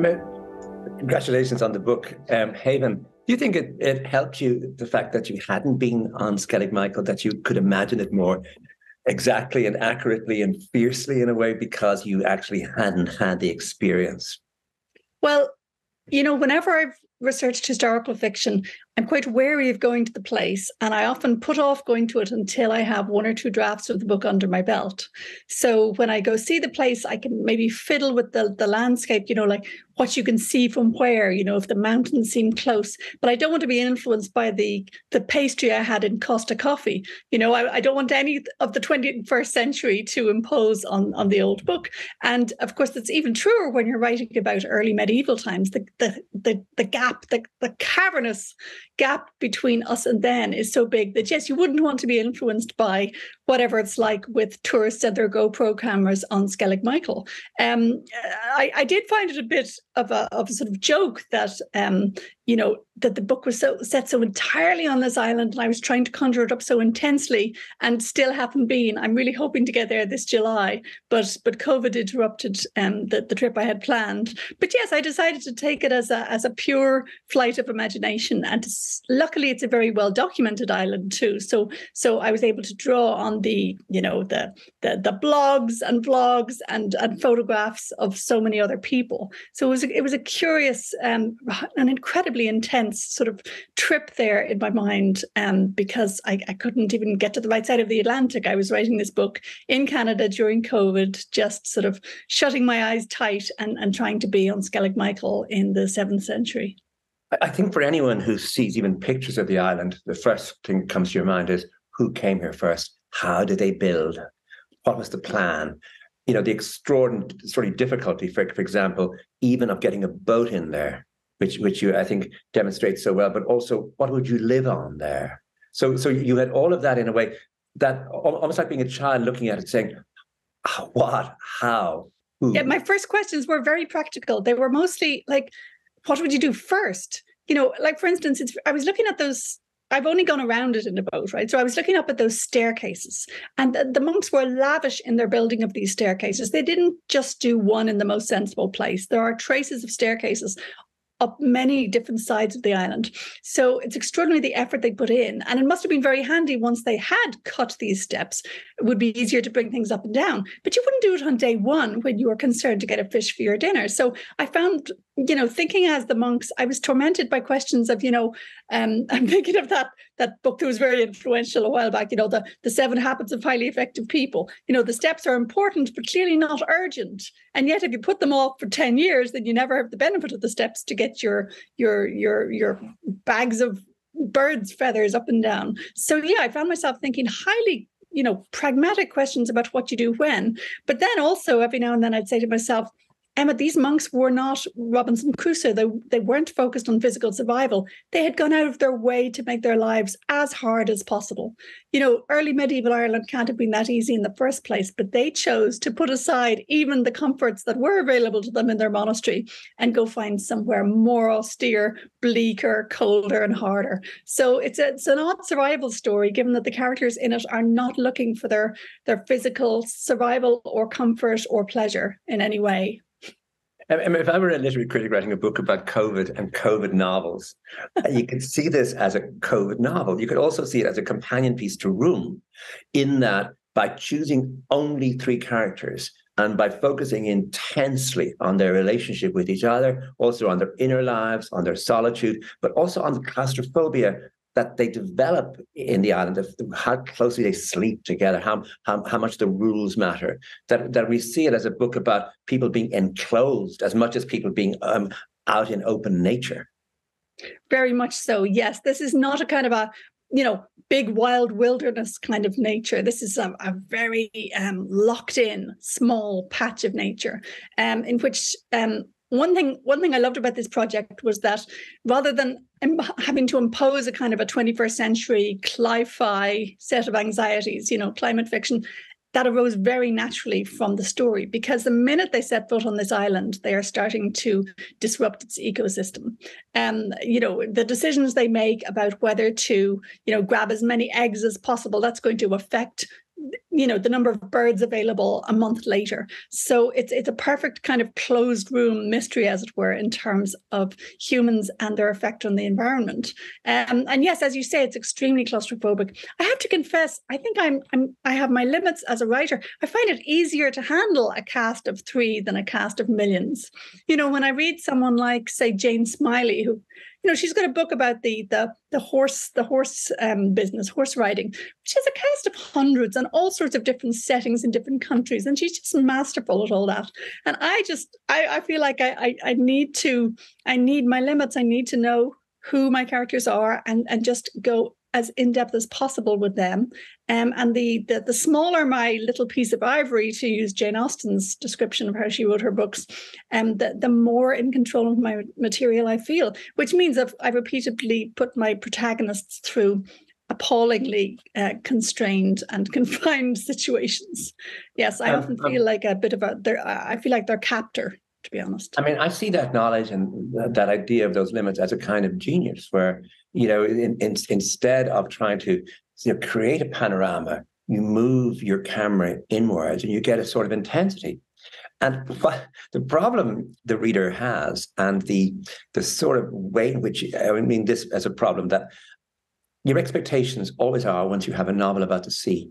Emma, congratulations on the book, Haven. Do you think it helped you, the fact that you hadn't been on Skellig Michael, that you could imagine it more exactly and accurately and fiercely in a way because you actually hadn't had the experience? Well, whenever I've researched historical fiction, I'm quite wary of going to the place, and I often put off going to it until I have one or two drafts of the book under my belt. So when I go see the place, I can maybe fiddle with the landscape, like what you can see from where, if the mountains seem close. But I don't want to be influenced by the pastry I had in Costa Coffee. I don't want any of the 21st century to impose on the old book. And of course, it's even truer when you're writing about early medieval times. The gap, the cavernous gap between us and then is so big that, yes, you wouldn't want to be influenced by whatever it's like with tourists and their GoPro cameras on Skellig Michael. I did find it a bit of a sort of joke that that the book was set so entirely on this island, and I was trying to conjure it up so intensely and still haven't been. I'm really hoping to get there this July, but COVID interrupted the trip I had planned. But yes, I decided to take it as a pure flight of imagination, and luckily it's a very well documented island too. So I was able to draw on the blogs and vlogs and photographs of so many other people. So it was a curious an incredibly intense sort of trip there in my mind, because I couldn't even get to the right side of the Atlantic. I was writing this book in Canada during COVID, just sort of shutting my eyes tight and trying to be on Skellig Michael in the 7th century. I think for anyone who sees even pictures of the island, the first thing that comes to your mind is who came here first? How did they build? What was the plan? The extraordinary difficulty, for example, even of getting a boat in there, which you, I think, demonstrates so well, but also what would you live on there? So you had all of that in a way that almost like being a child looking at it saying, what, how, who? Yeah, my first questions were very practical. They were mostly like, what would you do first? Like, for instance, I was looking at those. I've only gone around it in a boat, right? So I was looking up at those staircases, and the monks were lavish in their building of these staircases. They didn't just do one in the most sensible place. There are traces of staircases up many different sides of the island. So it's extraordinary the effort they put in. And it must have been very handy once they had cut these steps. It would be easier to bring things up and down. But you wouldn't do it on day one when you were concerned to get a fish for your dinner. So I found, thinking as the monks, I was tormented by questions of, I'm thinking of that book that was very influential a while back, the 7 Habits of Highly Effective People. The steps are important, but clearly not urgent. And yet, if you put them off for 10 years, then you never have the benefit of the steps to get your bags of birds' feathers up and down. So yeah, I found myself thinking highly, pragmatic questions about what you do when. But then also every now and then I'd say to myself, Emma, these monks were not Robinson Crusoe. They weren't focused on physical survival. They had gone out of their way to make their lives as hard as possible. Early medieval Ireland can't have been that easy in the first place, but they chose to put aside even the comforts that were available to them in their monastery and go find somewhere more austere, bleaker, colder, and harder. So it's an odd survival story, given that the characters in it are not looking for their physical survival or comfort or pleasure in any way. If I were a literary critic writing a book about COVID and COVID novels, you could see this as a COVID novel. You could also see it as a companion piece to Room, in that by choosing only 3 characters and by focusing intensely on their relationship with each other, also on their inner lives, on their solitude, but also on the claustrophobia that they develop in the island, of how closely they sleep together, how much the rules matter, that we see it as a book about people being enclosed as much as people being out in open nature. Very much so, yes. This is not a kind of a, big wild wilderness kind of nature. This is a very locked in small patch of nature, in which one thing I loved about this project was that rather than having to impose a kind of a 21st century cli-fi set of anxieties, climate fiction, that arose very naturally from the story, because the minute they set foot on this island, they are starting to disrupt its ecosystem. The decisions they make about whether to, grab as many eggs as possible, that's going to affect the number of birds available a month later. So it's a perfect kind of closed room mystery, as it were, in terms of humans and their effect on the environment. And yes, as you say, it's extremely claustrophobic. I have to confess, I think I have my limits as a writer. I find it easier to handle a cast of 3 than a cast of millions. When I read someone like, say, Jane Smiley, who, she's got a book about the horse business, horse riding. She has a cast of hundreds and all sorts of different settings in different countries, and she's just masterful at all that. And I feel like I need my limits. I need to know who my characters are and just go as in-depth as possible with them. And the smaller my little piece of ivory, to use Jane Austen's description of how she wrote her books, the more in control of my material I feel, which means I've repeatedly put my protagonists through appallingly constrained and confined situations. Yes, I often feel like a bit of I feel like their captor, to be honest. I mean, I see that knowledge and that idea of those limits as a kind of genius where, instead of trying to create a panorama, you move your camera inwards and you get a sort of intensity. And what the problem the reader has, and the sort of way in which, I mean this as a problem, that your expectations always are, once you have a novel about the sea,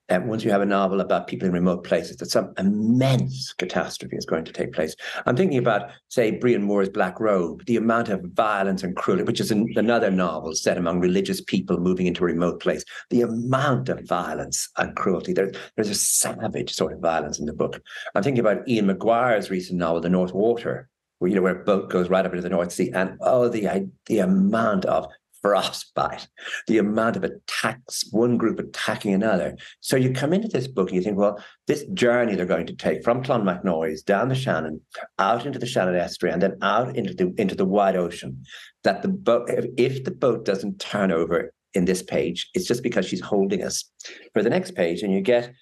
and once you have a novel about people in remote places, that some immense catastrophe is going to take place. I'm thinking about, say, Brian Moore's Black Robe, the amount of violence and cruelty, which is another novel set among religious people moving into a remote place. The amount of violence and cruelty. There's a savage sort of violence in the book. I'm thinking about Ian McGuire's recent novel, The North Water, where a boat goes right up into the North Sea. And the amount of frostbite, the amount of attacks, one group attacking another. So you come into this book and you think, well, this journey they're going to take from Clonmacnoise down the Shannon, out into the Shannon estuary, and then out into the wide ocean, that the boat, if the boat doesn't turn over in this page, it's just because she's holding us for the next page. And you get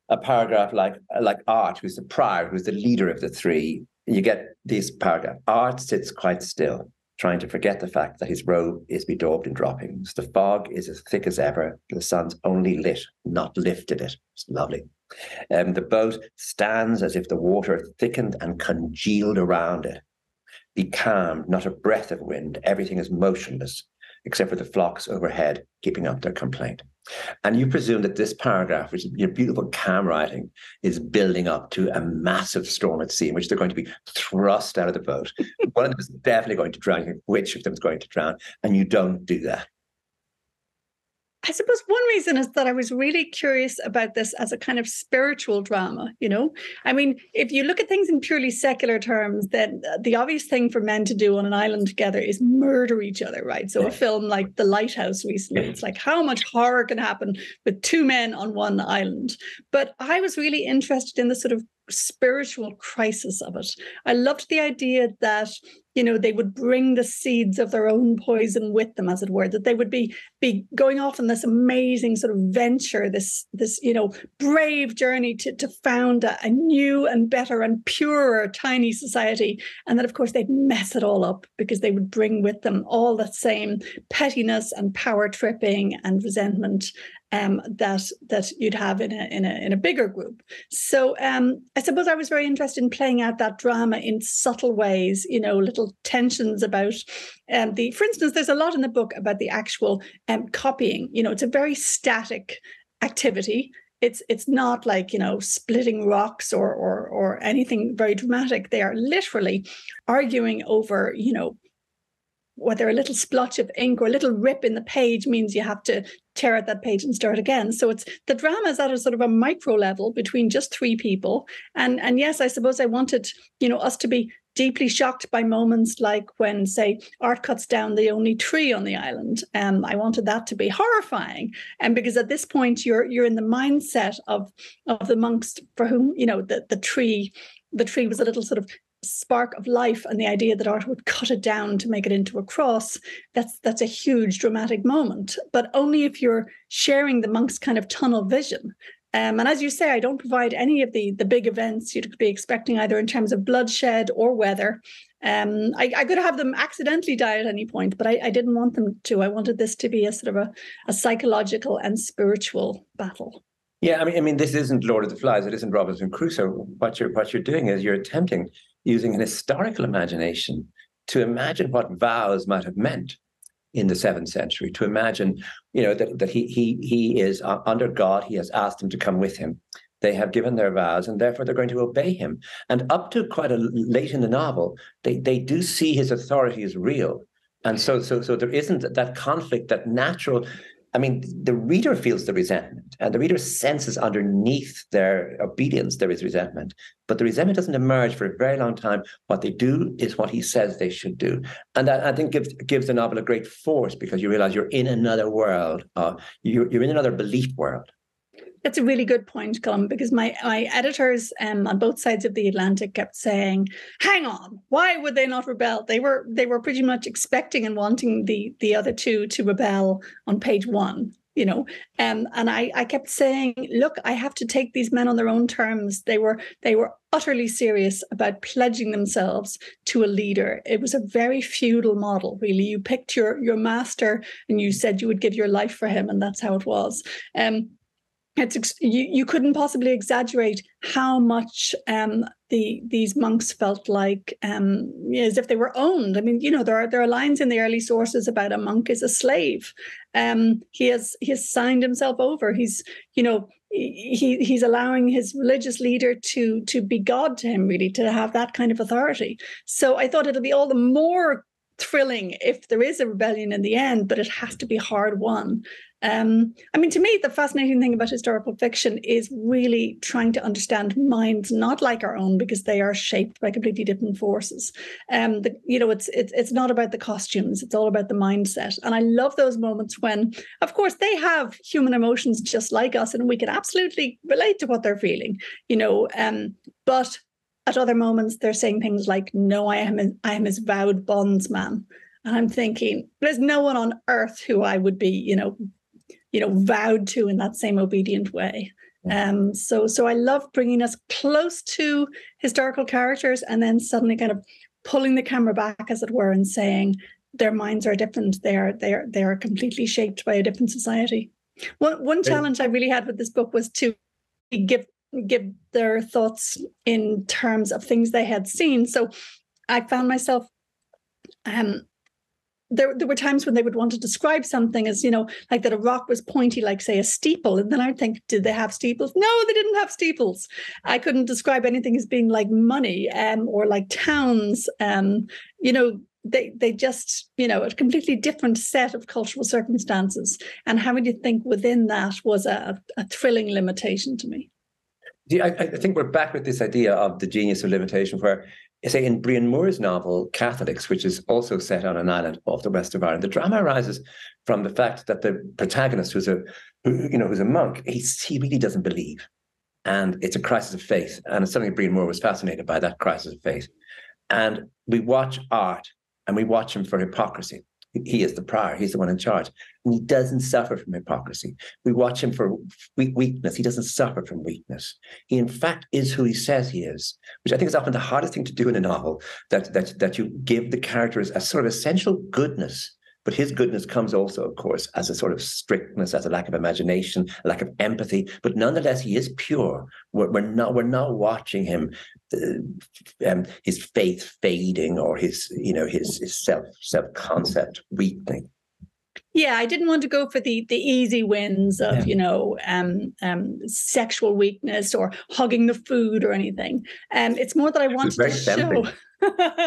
a paragraph like Art, who's the prior, who's the leader of the 3. You get this paragraph: Art sits quite still, trying to forget the fact that his robe is bedaubed in droppings. The fog is as thick as ever. The sun's only lit, not lifted it. It's lovely. The boat stands as if the water thickened and congealed around it. Be calm, not a breath of wind. Everything is motionless, except for the flocks overhead keeping up their complaint. And you presume that this paragraph, which is your beautiful calm writing, is building up to a massive storm at sea in which they're going to be thrust out of the boat. One of them is definitely going to drown. Which of them is going to drown? And you don't do that. I suppose one reason is that I was really curious about this as a kind of spiritual drama, I mean, if you look at things in purely secular terms, then the obvious thing for men to do on an island together is murder each other, right? So a film like The Lighthouse recently, it's like how much horror can happen with 2 men on one island. But I was really interested in the sort of spiritual crisis of it. I loved the idea that they would bring the seeds of their own poison with them, as it were, that they would be going off on this amazing sort of venture, this brave journey to found a new and better and purer tiny society. And that, of course, they'd mess it all up because they would bring with them all that same pettiness and power tripping and resentment that you'd have in a bigger group. So I suppose I was very interested in playing out that drama in subtle ways, little tensions about for instance, there's a lot in the book about the actual copying. It's a very static activity. It's not like, splitting rocks or anything very dramatic. They are literally arguing over, whether a little splotch of ink or a little rip in the page means you have to tear out that page and start again. So it's the drama is at a sort of a micro level between just 3 people. And yes, I suppose I wanted, us to be deeply shocked by moments like when, say, Art cuts down the only tree on the island. I wanted that to be horrifying. And because at this point you're in the mindset of the monks for whom, the tree was a little sort of spark of life, and the idea that Art would cut it down to make it into a cross, that's a huge dramatic moment, but only if you're sharing the monk's kind of tunnel vision. And as you say, I don't provide any of the big events you'd be expecting, either in terms of bloodshed or weather. I could have them accidentally die at any point, but I didn't want them to. I wanted this to be a sort of a psychological and spiritual battle. Yeah, I mean, this isn't Lord of the Flies. It isn't Robinson Crusoe. What you're doing is you're attempting, using an historical imagination, to imagine what vows might have meant in the 7th century. To imagine, that he is under God. He has asked them to come with him. They have given their vows, and therefore they're going to obey him. And up to quite late in the novel, they do see his authority as real. And so there isn't that conflict, that natural. I mean, the reader feels the resentment, and the reader senses underneath their obedience there is resentment. But the resentment doesn't emerge for a very long time. What they do is what he says they should do, and that, I think, gives the novel a great force, because you realize you're in another world. You're in another belief world. That's a really good point, Colm, because my editors on both sides of the Atlantic kept saying, "Hang on, why would they not rebel?" They were pretty much expecting and wanting the other two to rebel on page 1. And I kept saying, "Look, I have to take these men on their own terms." They were utterly serious about pledging themselves to a leader. It was a very feudal model, really. You picked your master, and you said you would give your life for him, and that's how it was. You couldn't possibly exaggerate how much these monks felt like as if they were owned. I mean, there are lines in the early sources about a monk is a slave. He has signed himself over. He's allowing his religious leader to be God to him, really, to have that kind of authority. So I thought it'll be all the more thrilling if there is a rebellion in the end, but it has to be hard won. I mean, to me, the fascinating thing about historical fiction is really trying to understand minds not like our own, because they are shaped by completely different forces. It's not about the costumes; it's all about the mindset. And I love those moments when, of course, they have human emotions just like us, and we can absolutely relate to what they're feeling. But at other moments, they're saying things like, "No, I am his vowed bondsman," and I'm thinking, there's no one on earth who I would be, vowed to in that same obedient way. So I love bringing us close to historical characters, and then suddenly kind of pulling the camera back, as it were, and saying their minds are different. They are completely shaped by a different society. One challenge I really had with this book was to give their thoughts in terms of things they had seen. So I found myself there were times when they would want to describe something as, like that a rock was pointy, like, say, a steeple. And then I'd think, did they have steeples? No, they didn't have steeples. I couldn't describe anything as being like money or like towns. They just, a completely different set of cultural circumstances. And having to think within that was a thrilling limitation to me. Yeah, I think we're back with this idea of the genius of limitation, where, say, in Brian Moore's novel Catholics, which is also set on an island off the west of Ireland, the drama arises from the fact that the protagonist, who's a monk, he really doesn't believe, and it's a crisis of faith. And suddenly Brian Moore was fascinated by that crisis of faith. And we watch art, and we watch him for hypocrisy. He is the prior. He's the one in charge. And he doesn't suffer from hypocrisy. We watch him for weakness. He doesn't suffer from weakness. He, in fact, is who he says he is, which I think is often the hardest thing to do in a novel, that you give the characters a sort of essential goodness. But his goodness comes also, of course, as a sort of strictness, as a lack of imagination, a lack of empathy. But nonetheless, he is pure. We're not watching him, his faith fading, or his self concept weakening. Yeah, I didn't want to go for the easy wins of, sexual weakness or hugging the food or anything. It's more that I wanted to show.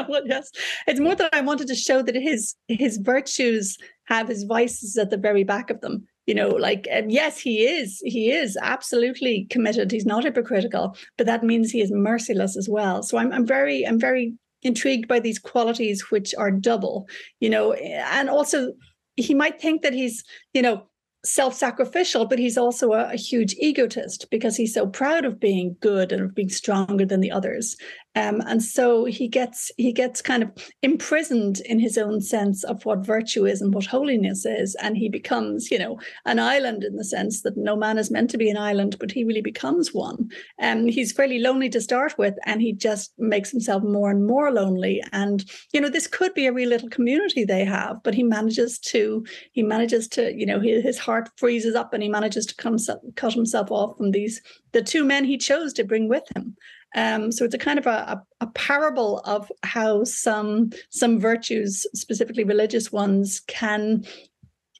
Well, yes, it's more that I wanted to show that his virtues have his vices at the very back of them. Yes, he is absolutely committed. He's not hypocritical, but that means he is merciless as well. So I'm very intrigued by these qualities, which are double, and also he might think that he's, self-sacrificial, but he's also a huge egotist, because he's so proud of being good and of being stronger than the others. And so he gets kind of imprisoned in his own sense of what virtue is and what holiness is, and he becomes, an island in the sense that no man is meant to be an island, but he really becomes one. He's fairly lonely to start with, and he just makes himself more and more lonely. And this could be a real little community they have, but he manages to, his heart freezes up, and he manages to cut himself off from the two men he chose to bring with him. So it's a kind of a parable of how some virtues, specifically religious ones, can,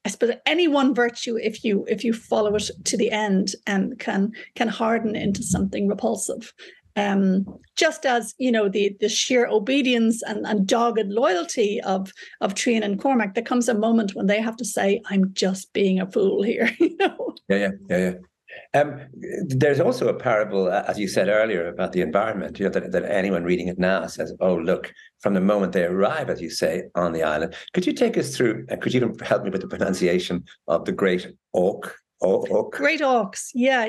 I suppose, any one virtue, if you follow it to the end, can harden into something repulsive. Just as the sheer obedience and dogged loyalty of Trian and Cormac, there comes a moment when they have to say, "I'm just being a fool here." Yeah. There's also a parable, as you said earlier, about the environment, that anyone reading it now says, oh, look, from the moment they arrive, as you say, on the island. Could you take us through, and could you even help me with the pronunciation of the Great Auk? Great Auks, yeah.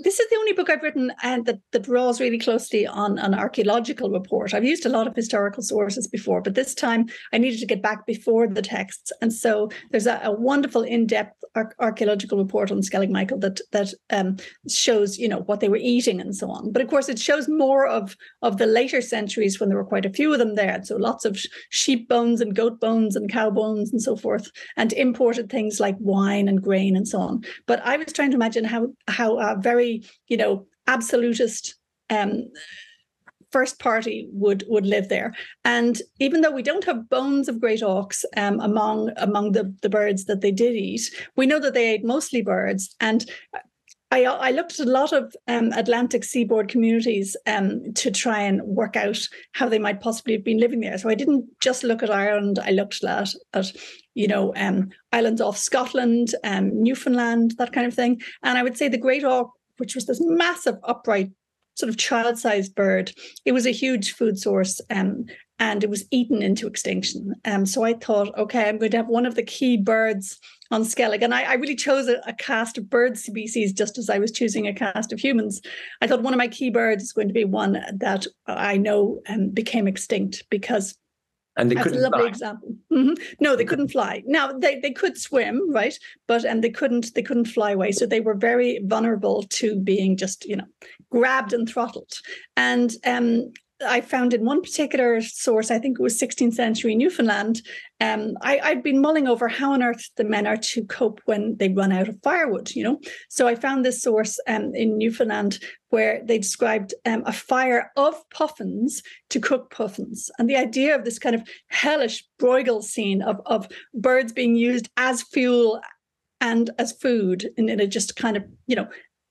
This is the only book I've written that draws really closely on an archaeological report. I've used a lot of historical sources before, but this time I needed to get back before the texts. And so there's a wonderful in-depth archaeological report on Skellig Michael that shows, what they were eating and so on. But of course, it shows more of the later centuries when there were quite a few of them there. So lots of sheep bones and goat bones and cow bones and so forth, and imported things like wine and grain and so on. But I was trying to imagine how a very, absolutist first party would live there. And even though we don't have bones of great auks among the birds that they did eat, we know that they ate mostly birds. And I looked at a lot of Atlantic seaboard communities to try and work out how they might possibly have been living there. So I didn't just look at Ireland. I looked at islands off Scotland, Newfoundland, that kind of thing. And I would say the great auk, which was this massive upright sort of child-sized bird, it was a huge food source, and it was eaten into extinction. So I thought, okay, I'm going to have one of the key birds on Skellig. And I really chose a cast of bird species just as I was choosing a cast of humans. I thought one of my key birds is going to be one that I know became extinct because and they that's couldn't a lovely fly. example. Mm-hmm. No, they couldn't fly. Now they could swim, right? But they couldn't fly away. So they were very vulnerable to being just, grabbed and throttled. And I found in one particular source, I think it was 16th century Newfoundland, I'd been mulling over how on earth the men are to cope when they run out of firewood, So I found this source in Newfoundland where they described a fire of puffins to cook puffins. And the idea of this kind of hellish broigle scene of birds being used as fuel and as food in a just kind of,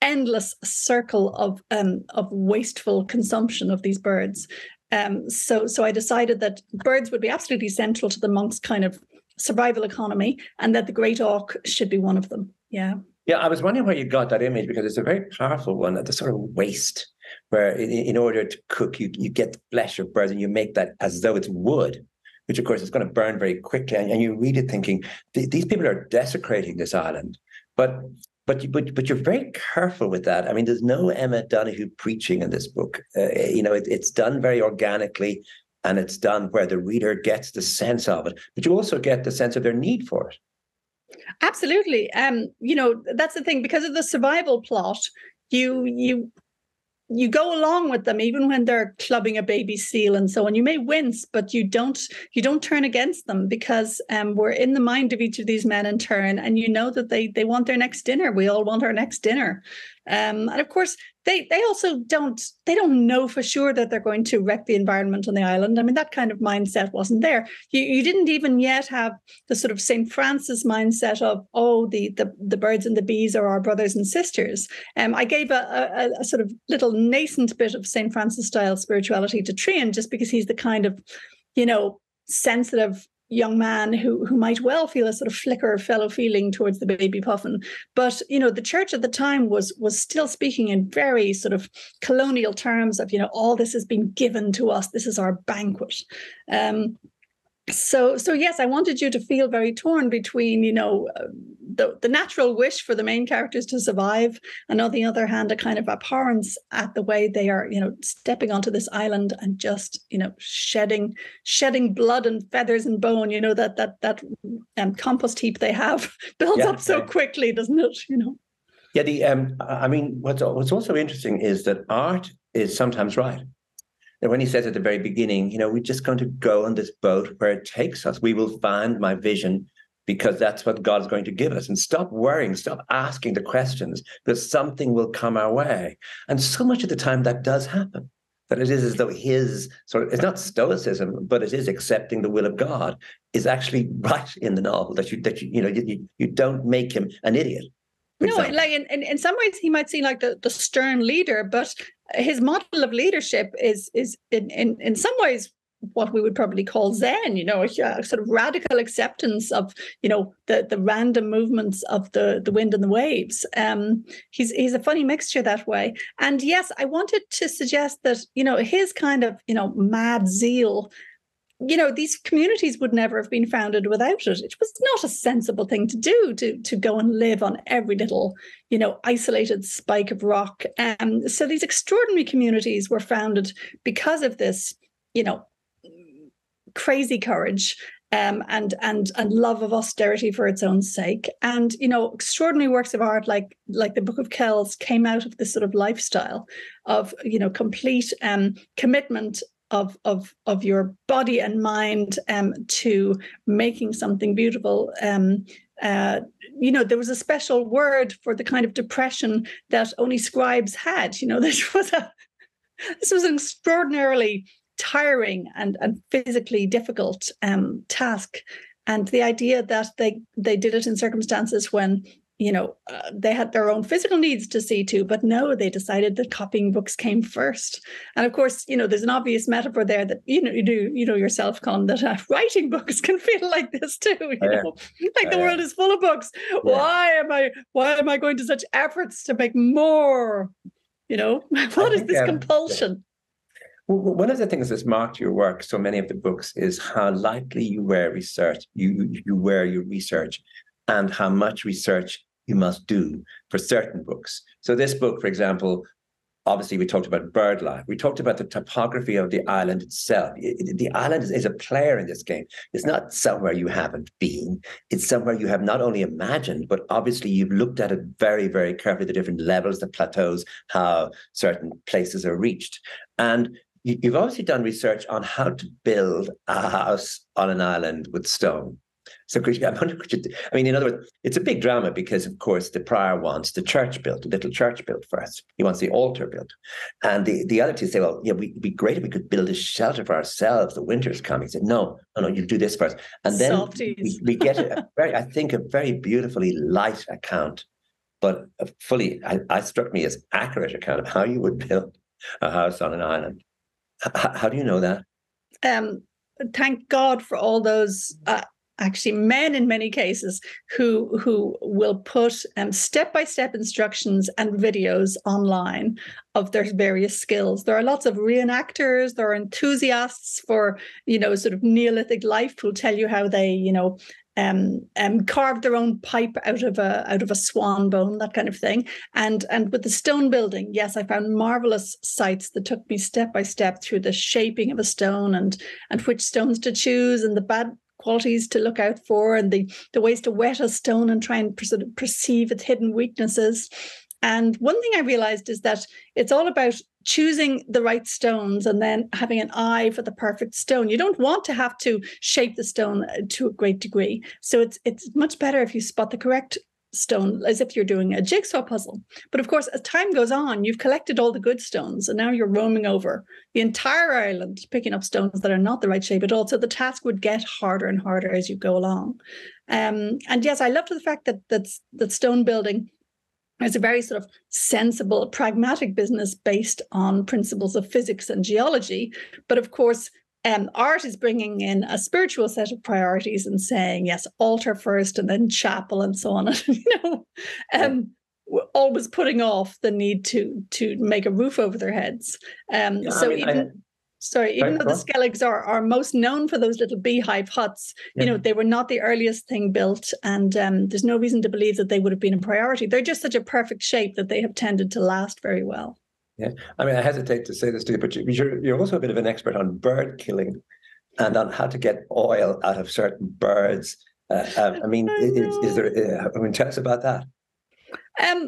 endless circle of wasteful consumption of these birds. So I decided that birds would be absolutely central to the monks' kind of survival economy, and that the great auk should be one of them. Yeah. Yeah, I was wondering where you got that image, because it's a very powerful one, the sort of waste, where in order to cook, you get the flesh of birds and you make that as though it's wood, which of course is going to burn very quickly. And you read it thinking, these people are desecrating this island. But you're very careful with that. I mean, there's no Emma Donoghue preaching in this book. It's done very organically, and it's done where the reader gets the sense of it, but you also get the sense of their need for it. Absolutely. That's the thing, because of the survival plot, you go along with them even when they're clubbing a baby seal and so on. You may wince, but you don't turn against them, because we're in the mind of each of these men in turn, and that they want their next dinner. We all want our next dinner. And of course, they also don't know for sure that they're going to wreck the environment on the island. I mean, that kind of mindset wasn't there. You didn't even yet have the sort of St. Francis mindset of, the birds and the bees are our brothers and sisters. I gave a sort of little nascent bit of St. Francis style spirituality to Trian, just because he's the kind of, sensitive young man who might well feel a sort of flicker of fellow feeling towards the baby puffin. But, the church at the time was still speaking in very sort of colonial terms of, all this has been given to us. This is our banquet. So yes, I wanted you to feel very torn between, the natural wish for the main characters to survive, and on the other hand, a kind of abhorrence at the way they are, stepping onto this island and just, shedding blood and feathers and bone. That compost heap they have builds up so quickly, doesn't it? Yeah. What's also interesting is that art is sometimes right. And when he says at the very beginning, we're just going to go on this boat where it takes us. We will find my vision, because that's what God's going to give us. And stop worrying, stop asking the questions, because something will come our way. And so much of the time that does happen, that it is as though his it's not stoicism, but it is accepting the will of God, is actually right in the novel, that you don't make him an idiot. No, like in some ways he might seem like the stern leader, but his model of leadership is in some ways what we would probably call Zen, a sort of radical acceptance of, the random movements of the wind and the waves. He's a funny mixture that way. And yes, I wanted to suggest that, his kind of, mad zeal, these communities would never have been founded without it. It was not a sensible thing to do, to go and live on every little, isolated spike of rock. So these extraordinary communities were founded because of this, crazy courage and love of austerity for its own sake. And, extraordinary works of art like the Book of Kells came out of this sort of lifestyle of, complete commitment of your body and mind to making something beautiful. There was a special word for the kind of depression that only scribes had. This was an extraordinarily tiring and physically difficult task, and the idea that they did it in circumstances when they had their own physical needs to see to, but no, they decided that copying books came first. And of course, there's an obvious metaphor there that you do yourself, Colm, that writing books can feel like this too. The world is full of books. Yeah. Why am I going to such efforts to make more? What is this compulsion? One of the things that's marked your work, so many of the books, is how lightly you wear research. You wear your research, and how much research you must do for certain books. So this book, for example, obviously we talked about bird life. We talked about the topography of the island itself. The island is a player in this game. It's not somewhere you haven't been. It's somewhere you have not only imagined, but obviously you've looked at it very, very carefully, the different levels, the plateaus, how certain places are reached. And you've obviously done research on how to build a house on an island with stone. So I wonder, in other words, it's a big drama because, of course, the prior wants the church built, the little church built first. He wants the altar built. And the other two say, well, yeah, it'd be great if we could build a shelter for ourselves. The winter's coming. He said, no, you do this first. And then we get a very beautifully light account, but I struck me as accurate account of how you would build a house on an island. How do you know that? Thank God for all those actually men in many cases who will put step-by-step instructions and videos online of their various skills. There are lots of reenactors, there are enthusiasts for, sort of Neolithic life who'll tell you how they, carved their own pipe out of a swan bone, that kind of thing. And with the stone building, yes, I found marvelous sites that took me step by step through the shaping of a stone and which stones to choose and the bad qualities to look out for and the ways to wet a stone and try and sort of perceive its hidden weaknesses. And one thing I realized is that it's all about choosing the right stones and then having an eye for the perfect stone. You don't want to have to shape the stone to a great degree. So it's much better if you spot the correct stone, as if you're doing a jigsaw puzzle. But of course, as time goes on, you've collected all the good stones, and now you're roaming over the entire island, picking up stones that are not the right shape at all. So the task would get harder and harder as you go along. And yes, I loved the fact that stone building is a very sort of sensible, pragmatic business based on principles of physics and geology. But of course, art is bringing in a spiritual set of priorities and saying, yes, altar first and then chapel and so on. Always putting off the need to make a roof over their heads. Sorry, even though the Skelligs are most known for those little beehive huts, they were not the earliest thing built, and there's no reason to believe that they would have been a priority. They're just such a perfect shape that they have tended to last very well. Yeah, I mean, I hesitate to say this to you, but you're also a bit of an expert on bird killing and on how to get oil out of certain birds. I mean, is there? Tell us about that.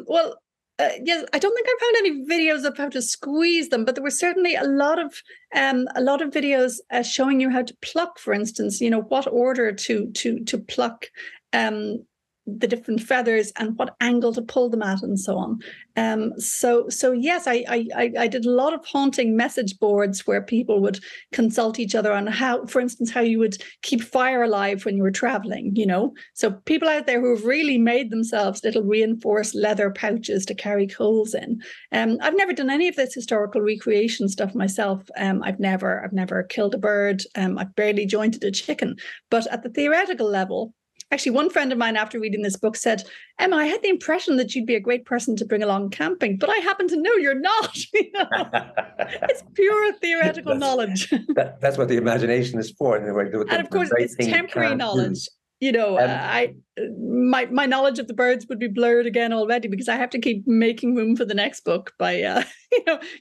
Well, yes, I don't think I found any videos of how to squeeze them, but there were certainly a lot of videos showing you how to pluck, for instance. What order to pluck the different feathers and what angle to pull them at, and so on. So yes, I did a lot of haunting message boards where people would consult each other on how, for instance, how you would keep fire alive when you were traveling. So people out there who have really made themselves little reinforced leather pouches to carry coals in. I've never done any of this historical recreation stuff myself. I've never killed a bird. I've barely jointed a chicken. But at the theoretical level, actually, one friend of mine, after reading this book, said, Emma, I had the impression that you'd be a great person to bring along camping, but I happen to know you're not. It's pure theoretical knowledge. That's what the imagination is for. And of course, it's temporary knowledge. My knowledge of the birds would be blurred again already because I have to keep making room for the next book by,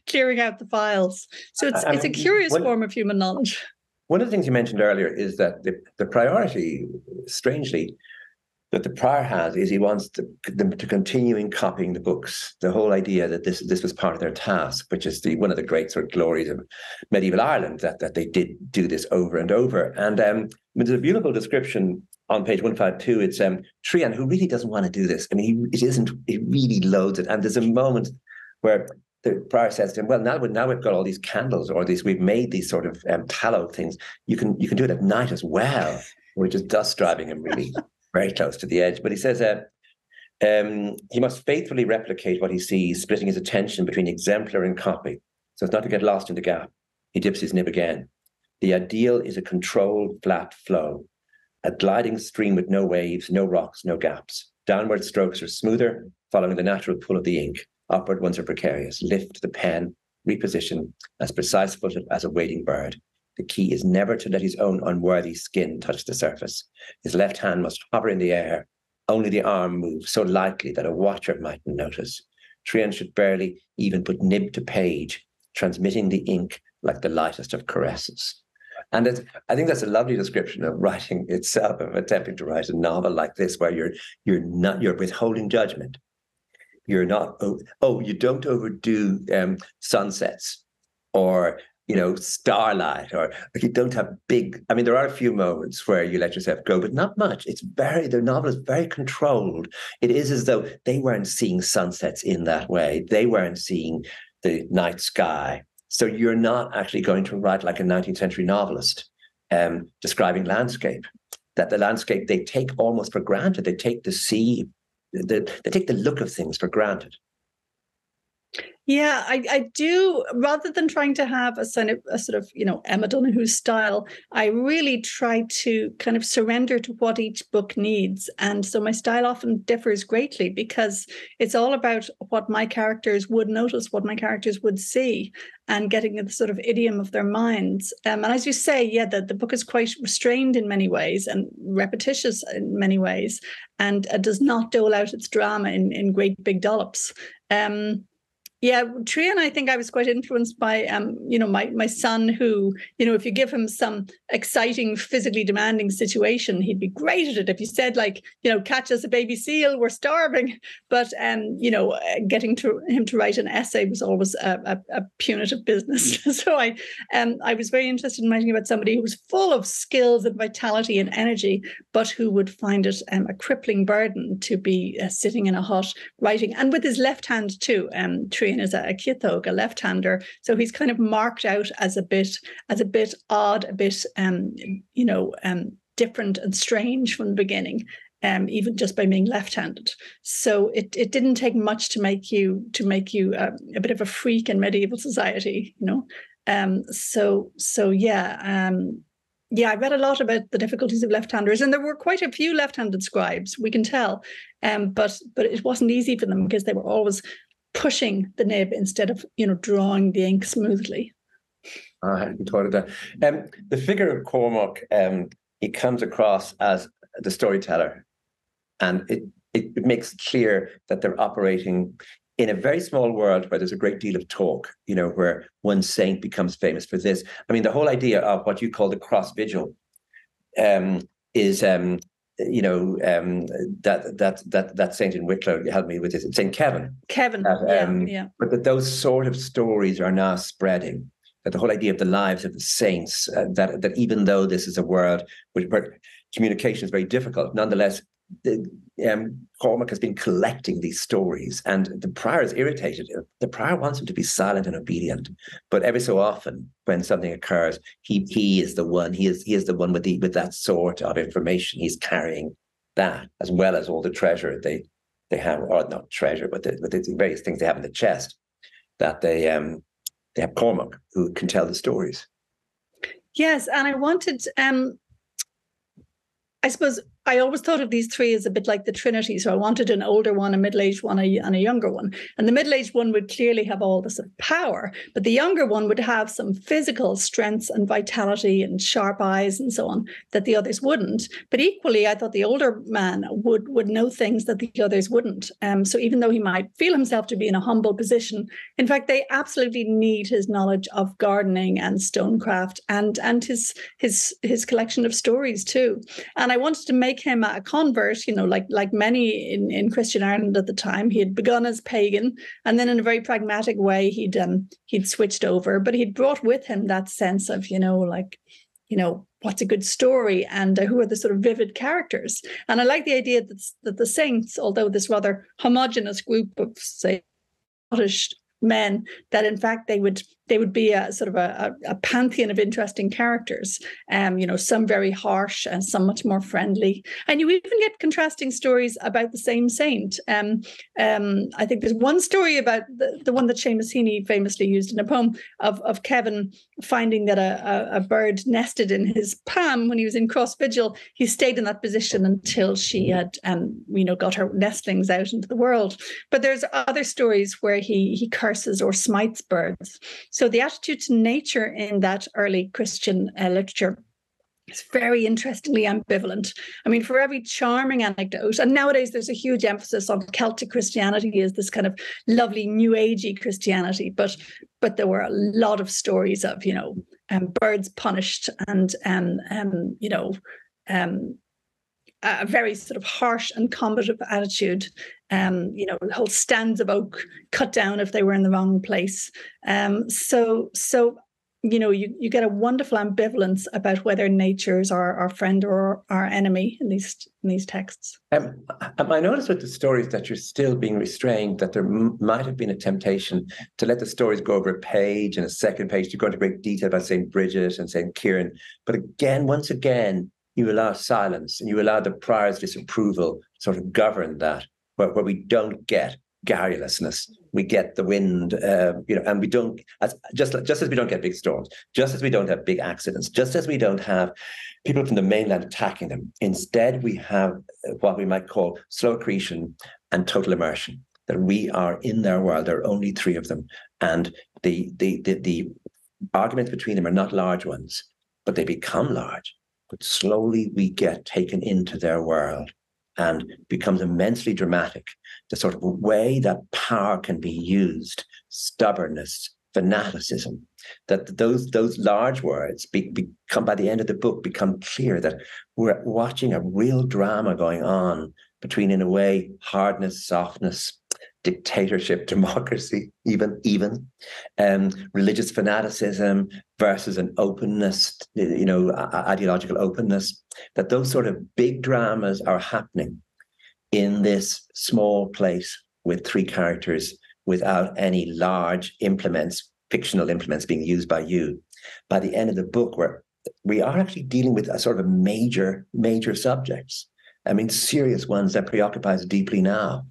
clearing out the files. So it's a curious form of human knowledge. One of the things you mentioned earlier is that the priority, strangely, that the prior has is he wants them to continue copying the books. The whole idea that this was part of their task, which is one of the great sort of glories of medieval Ireland, that they did do this over and over. And there's a beautiful description on page 152. It's Trian, who really doesn't want to do this. I mean, he really loads it. And there's a moment where the prior says to him, well, now we've got all these candles, or we've made these sort of tallow things. You can do it at night as well, which is thus driving him really very close to the edge. But he says he must faithfully replicate what he sees, splitting his attention between exemplar and copy, so as not to get lost in the gap. He dips his nib again. The ideal is a controlled, flat flow, a gliding stream with no waves, no rocks, no gaps. Downward strokes are smoother, following the natural pull of the ink. Upward ones are precarious. Lift the pen, reposition, as precise-footed as a wading bird. The key is never to let his own unworthy skin touch the surface. His left hand must hover in the air. Only the arm moves so lightly that a watcher mightn't notice. Trian should barely even put nib to page, transmitting the ink like the lightest of caresses. And I think that's a lovely description of writing itself, of attempting to write a novel like this, where you're withholding judgment. You're not, you don't overdo sunsets or, starlight, or you don't have big, there are a few moments where you let yourself go, but not much. The novel is very controlled. It is as though they weren't seeing sunsets in that way. They weren't seeing the night sky. So you're not actually going to write like a 19th century novelist describing landscape, that the landscape they take almost for granted. They take the sea, they take the look of things for granted. Yeah, I do. Rather than trying to have a sort of Emma Donoghue style, I really try to kind of surrender to what each book needs. And so my style often differs greatly because it's all about what my characters would notice, what my characters would see, and getting the sort of idiom of their minds. And as you say, the book is quite restrained in many ways and repetitious in many ways, and does not dole out its drama in great big dollops. Yeah, Trian, I think I was quite influenced by, my son who, if you give him some exciting, physically demanding situation, he'd be great at it. If you said catch us a baby seal, we're starving. But, getting him to write an essay was always a punitive business. So I was very interested in writing about somebody who was full of skills and vitality and energy, but who would find it a crippling burden to be sitting in a hut writing, and with his left hand too. Trian is a Ciathog, a left-hander, so he's kind of marked out as a bit odd, a bit different and strange from the beginning, even just by being left-handed. So it didn't take much to make you a bit of a freak in medieval society, I read a lot about the difficulties of left-handers, and there were quite a few left-handed scribes, we can tell, but it wasn't easy for them because they were always pushing the nib instead of drawing the ink smoothly. I hadn't thought of that. The figure of Cormac, he comes across as the storyteller, and it makes clear that they're operating in a very small world where there's a great deal of talk, where one saint becomes famous for this. I mean, the whole idea of what you call the cross vigil is, that saint in Wicklow, help me with this, Saint Kevin. Kevin, yeah. But that those sort of stories are now spreading. That the whole idea of the lives of the saints, that even though this is a world where communication is very difficult, nonetheless, Cormac has been collecting these stories, and the prior is irritated. The prior wants him to be silent and obedient, but every so often, when something occurs, he is the one. He is the one with that sort of information. He's carrying that, as well as all the treasure they have, or not treasure, but the various things they have in the chest. That they have Cormac who can tell the stories. Yes, and I wanted. I suppose I always thought of these three as a bit like the Trinity. So I wanted an older one, a middle-aged one, and a younger one. And the middle-aged one would clearly have all this power, but the younger one would have some physical strengths and vitality and sharp eyes and so on that the others wouldn't. But equally, I thought the older man would know things that the others wouldn't. So even though he might feel himself to be in a humble position, in fact, they absolutely need his knowledge of gardening and stonecraft and his collection of stories too. And I wanted to make him a convert, like many in Christian Ireland at the time. He had begun as pagan, and then in a very pragmatic way, he'd switched over, but he'd brought with him that sense of, what's a good story and who are the sort of vivid characters. And I like the idea that the saints, although this rather homogenous group of, say, Scottish men, that in fact they would be a sort of a pantheon of interesting characters, some very harsh and some much more friendly. And you even get contrasting stories about the same saint. I think there's one story about the one that Seamus Heaney famously used in a poem of Kevin finding that a bird nested in his palm when he was in cross vigil. He stayed in that position until she had, got her nestlings out into the world. But there's other stories where he curses or smites birds. So the attitude to nature in that early Christian literature is very interestingly ambivalent. I mean, for every charming anecdote, and nowadays there's a huge emphasis on Celtic Christianity as this kind of lovely New Agey Christianity, but there were a lot of stories of, birds punished and a very sort of harsh and combative attitude. Whole stands of oak cut down if they were in the wrong place. So you get a wonderful ambivalence about whether nature's our friend or our enemy in these texts. I noticed with the stories that you're still being restrained, that there might have been a temptation to let the stories go over a page and a second page to go into great detail about St. Bridget and St. Kieran. But once again, you allow silence and you allow the prior's disapproval sort of govern that, where we don't get garrulousness, we get the wind, and we don't, just as we don't get big storms, just as we don't have big accidents, just as we don't have people from the mainland attacking them. Instead, we have what we might call slow accretion and total immersion, that we are in their world. There are only three of them. And the arguments between them are not large ones, but they become large. But slowly we get taken into their world, and becomes immensely dramatic, the sort of way that power can be used, stubbornness, fanaticism, that those large words become, by the end of the book, become clear that we're watching a real drama going on between, in a way, hardness, softness, dictatorship, democracy, even religious fanaticism versus an openness, ideological openness, that those sort of big dramas are happening in this small place with three characters without any large implements, fictional implements being used by you. By the end of the book, where we are actually dealing with a sort of major subjects. I mean, serious ones that preoccupy us deeply now.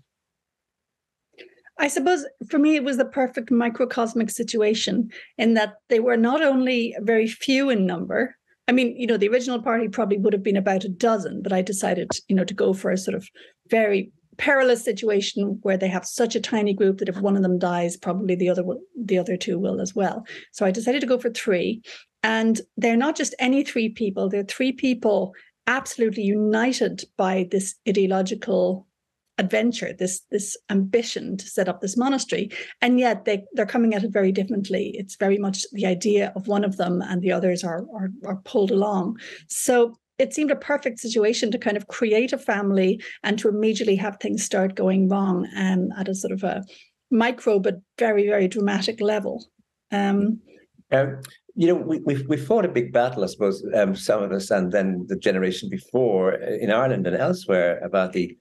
I suppose for me, it was the perfect microcosmic situation in that they were not only very few in number. I mean, the original party probably would have been about a dozen, but I decided, to go for a sort of very perilous situation where they have such a tiny group that if one of them dies, probably the other two will as well. So I decided to go for 3. And they're not just any 3 people. They're 3 people absolutely united by this ideological adventure, this ambition to set up this monastery. And yet they're coming at it very differently. It's very much the idea of one of them, and the others are pulled along. So it seemed a perfect situation to kind of create a family and to immediately have things start going wrong at a sort of a micro but very, very dramatic level. We fought a big battle, I suppose, some of us, and then the generation before in Ireland and elsewhere, about the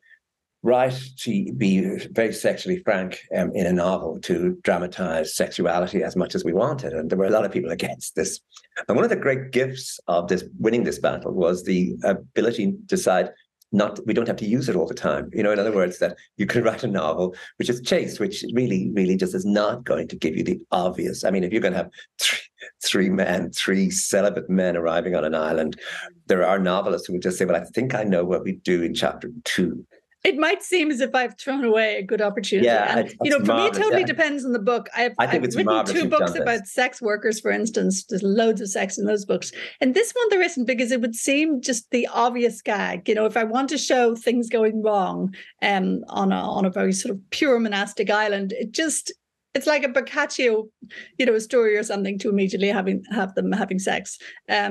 right to be very sexually frank in a novel, to dramatize sexuality as much as we wanted. And there were a lot of people against this. And one of the great gifts of winning this battle was the ability to decide we don't have to use it all the time. In other words, that you can write a novel which is chaste, which really, really just is not going to give you the obvious. I mean, if you're going to have three celibate men arriving on an island, there are novelists who will just say, well, I think I know what we do in chapter 2. It might seem as if I've thrown away a good opportunity. Yeah, and, for me, it totally depends on the book. I've written 2 books about sex workers, for instance. There's loads of sex in those books. And this one there isn't, because it would seem just the obvious gag. If I want to show things going wrong on a very sort of pure monastic island, it's like a Boccaccio, story or something, to immediately have them having sex.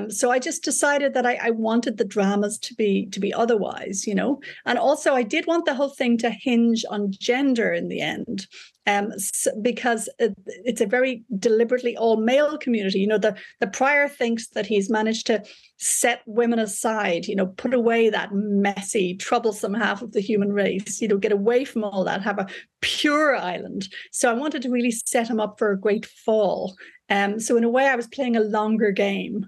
So I just decided that I wanted the dramas to be otherwise, And also I did want the whole thing to hinge on gender in the end. Because it's a very deliberately all-male community. The prior thinks that he's managed to set women aside, put away that messy, troublesome half of the human race, get away from all that, have a pure island. So I wanted to really set him up for a great fall. So in a way, I was playing a longer game,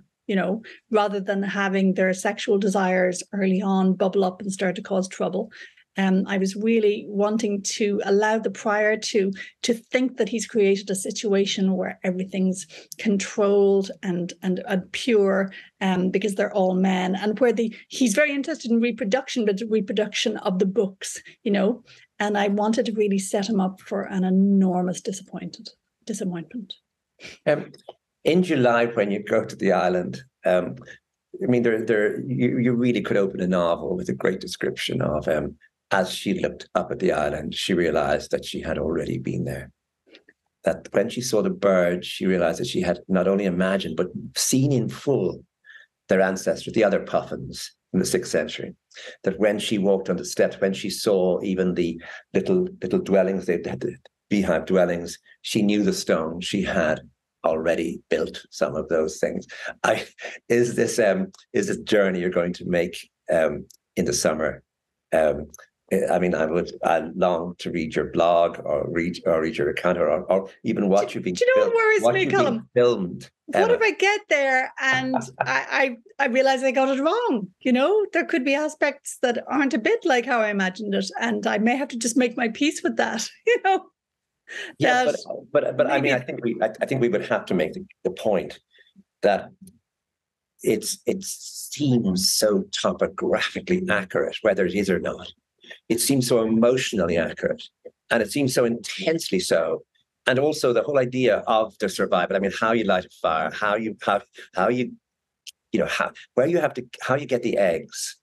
rather than having their sexual desires early on bubble up and start to cause trouble. I was really wanting to allow the prior to think that he's created a situation where everything's controlled and pure, because they're all men, and where he's very interested in reproduction, but reproduction of the books, And I wanted to really set him up for an enormous disappointment. In July, when you go to the island, you really could open a novel with a great description of as she looked up at the island, she realized that she had already been there. That when she saw the birds, she realized that she had not only imagined, but seen in full their ancestors, the other puffins in the 6th century. That when she walked on the steps, when she saw even the little dwellings, they had the beehive dwellings, she knew the stone. She had already built some of those things. Is this journey you're going to make in the summer? I long to read your blog or read your account or even watch you being filmed. Do you know what worries me, Colm? Filmed. What if I get there and I realize I got it wrong? There could be aspects that aren't a bit like how I imagined it, and I may have to just make my peace with that. Yeah, but maybe... I think we would have to make the point that it seems so topographically accurate, whether it is or not. It seems so emotionally accurate, and it seems so intensely so. And also the whole idea of the survival. How you light a fire, how you get the eggs,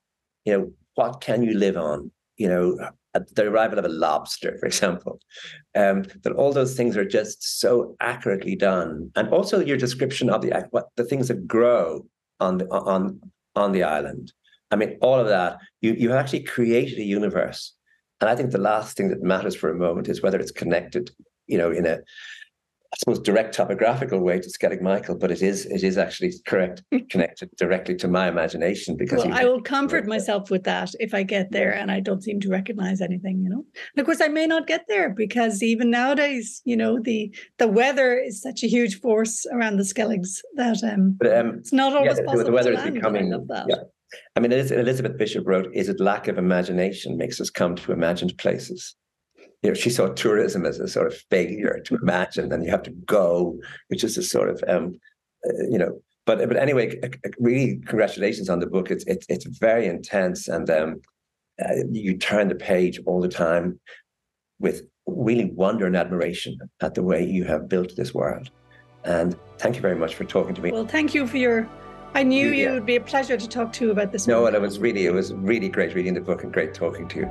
what can you live on, at the arrival of a lobster, for example, that all those things are just so accurately done. And also your description of the things that grow on the island. All of that, you actually created a universe. And I think the last thing that matters for a moment is whether it's connected, in a, I suppose, direct topographical way to Skellig Michael, but it is actually connected directly to my imagination. Because I will comfort myself with that if I get there and I don't seem to recognize anything, And of course, I may not get there, because even nowadays, the weather is such a huge force around the Skelligs that it's not always possible. The weather to is land. becoming. I love that. Yeah. Elizabeth Bishop wrote, "Is it lack of imagination makes us come to imagined places?" She saw tourism as a sort of failure to imagine, and you have to go, which is a sort of, But anyway, really, congratulations on the book. It's very intense, and You turn the page all the time with really wonder and admiration at the way you have built this world. And thank you very much for talking to me. Well, thank you for I knew you would be a pleasure to talk to about this. No, and it was really great reading the book and great talking to you.